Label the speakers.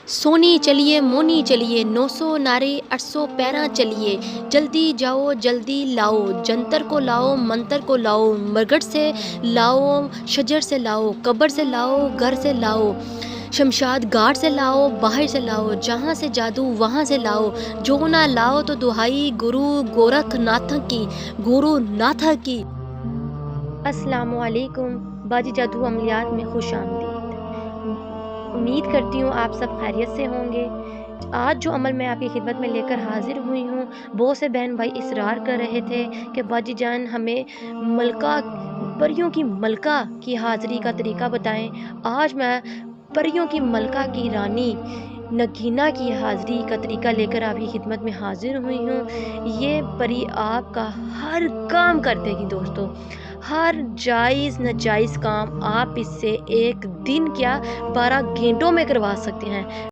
Speaker 1: सोनी चलिए मोनी चलिए 900 नारे 800 पैरा चलिए। जल्दी जाओ जल्दी लाओ, जंतर को लाओ मंतर को लाओ, मरगट से लाओ, शजर से लाओ, कब्र से लाओ, घर से लाओ, शमशाद घाट से लाओ, बाहर से लाओ, जहाँ से जादू वहाँ से लाओ। जो ना लाओ तो दुहाई गुरु गोरखनाथ की, गुरु नाथ की। अस्सलामुअलैकुम। बाजी जादू अमलियात में खुश आमदीद। उम्मीद करती हूँ आप सब खैरियत से होंगे। आज जो अमल मैं आपकी खिदमत में लेकर हाजिर हुई हूँ, बहुत से बहन भाई इसरार कर रहे थे कि बाजी जान हमें मलका, परियों की मलका की हाज़िरी का तरीका बताएं। आज मैं परियों की मलका की रानी नगीना की हाज़िरी का तरीका लेकर आपकी खिदमत में हाजिर हुई हूँ। ये परी आपका हर काम कर देगी दोस्तों। हर जायज़ नाजायज़ काम आप इससे एक दिन क्या 12 घंटों में करवा सकते हैं।